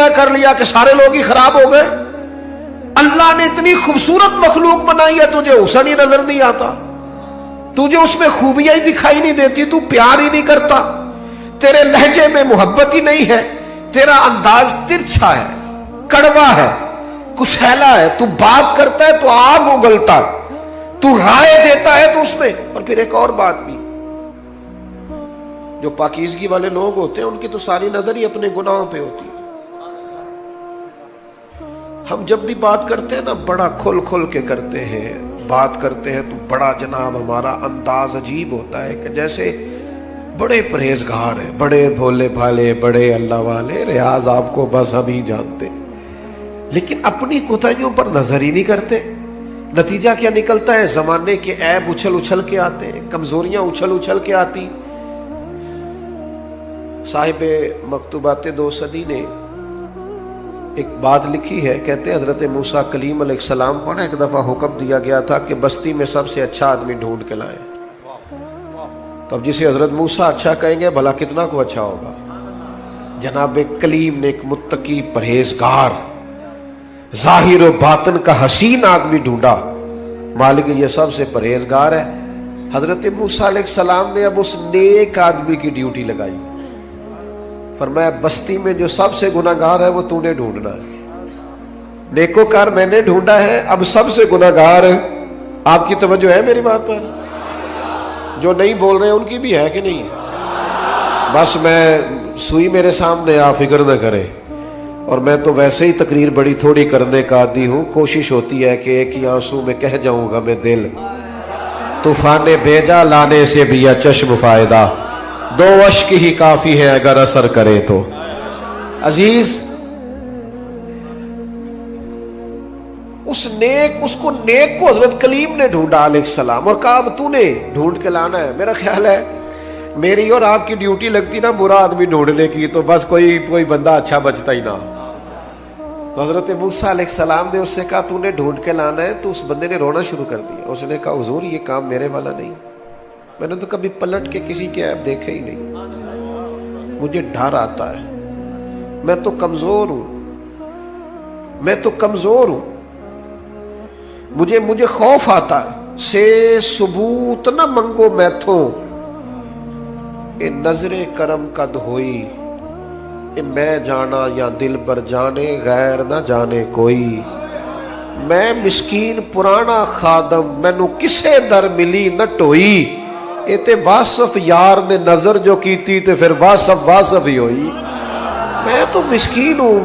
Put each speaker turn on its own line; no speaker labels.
طے کر لیا کہ سارے لوگ ہی خراب ہو گئے؟ اللہ نے اتنی خوبصورت مخلوق بنائی ہے، تجھے حسن ہی نظر نہیں آتا، تجھے اس میں خوبیاں ہی دکھائی نہیں دیتی، تو پیار ہی نہیں کرتا، تیرے لہجے میں محبت ہی نہیں ہے، تیرا انداز ترچھا ہے، کڑوا ہے، کسیلا ہے، تو بات کرتا ہے تو آگ اگلتا ہے، تو رائے دیتا ہے تو اس میں۔ اور پھر ایک اور بات بھی، جو پاکیزگی والے لوگ ہوتے ہیں ان کی تو ساری نظر ہی اپنے گناہوں پہ ہوتی ہے۔ ہم جب بھی بات کرتے ہیں نا بڑا کھل کھل کے کرتے ہیں، بات کرتے ہیں تو بڑا جناب ہمارا انداز عجیب ہوتا ہے کہ جیسے بڑے پرہیزگار ہیں، بڑے بھولے بھالے، بڑے اللہ والے، ریاض آپ کو بس ہم ہی جانتے، لیکن اپنی کوتاہیوں پر نظر ہی نہیں کرتے۔ نتیجہ کیا نکلتا ہے؟ زمانے کے عیب اچھل اچھل کے آتے ہیں، کمزوریاں اچھل اچھل کے آتی۔ صاحب مکتوبات دو صدی نے ایک بات لکھی ہے، کہتے ہیں حضرت موسیٰ کلیم علیہ السلام کو نا ایک دفعہ حکم دیا گیا تھا کہ بستی میں سب سے اچھا آدمی ڈھونڈ کے لائیں۔ تو اب جسے حضرت موسیٰ اچھا کہیں گے بھلا کتنا کو اچھا ہوگا؟ جناب کلیم نے ایک متقی پرہیزگار ظاہر و باطن کا حسین آدمی ڈھونڈا، مالک یہ سب سے پرہیزگار ہے۔ حضرت موسیٰ علیہ السلام نے اب اس نیک آدمی کی ڈیوٹی لگائی، فرمایا بستی میں جو سب سے گناہگار ہے وہ تو نے ڈھونڈنا ہے، نیکوکار میں نے ڈھونڈا ہے، اب سب سے گناہگار ہے۔ آپ کی توجہ ہے میری بات پر؟ جو نہیں بول رہے ہیں ان کی بھی ہے کہ نہیں ہے؟ بس میں سوئی میرے سامنے آپ فکر نہ کریں، اور میں تو ویسے ہی تقریر بڑی تھوڑی کرنے کا عادی ہوں، کوشش ہوتی ہے کہ ایک ہی آنسو میں کہہ جاؤں گا میں دل طوفان بھیجا لانے سے بھی یا چشم فائدہ، دو اشک ہی کافی ہے اگر اثر کرے تو۔ عزیز اس کو نیک کو حضرت کلیم نے ڈھونڈا علیہ السلام، اور کہا اب تو نے ڈھونڈ کے لانا ہے۔ میرا خیال ہے میری اور آپ کی ڈیوٹی لگتی نا برا آدمی ڈھونڈنے کی تو بس کوئی بندہ اچھا بچتا ہی نہ۔ تو حضرت موسیٰ علیہ السلام نے اس سے کہا تو نے ڈھونڈ کے لانا ہے، تو اس بندے نے رونا شروع کر دیا۔ اس نے کہا حضور یہ کام میرے والا نہیں، میں نے تو کبھی پلٹ کے کسی کے عیب دیکھے ہی نہیں، مجھے ڈر آتا ہے، میں تو کمزور ہوں، مجھے خوف آتا ہے، سے ثبوت نہ منگو میتھوں، اے نظر کرم قد ہوئی، اے میں جانا یا دل بر جانے غیر نہ جانے کوئی، میں مسکین پرانا خادم مینو کسے در ملی نہ ٹوئی، اے تے واصف یار نے نظر جو کیتی تے پھر واصف ہی ہوئی، میں تو مسکین ہوں۔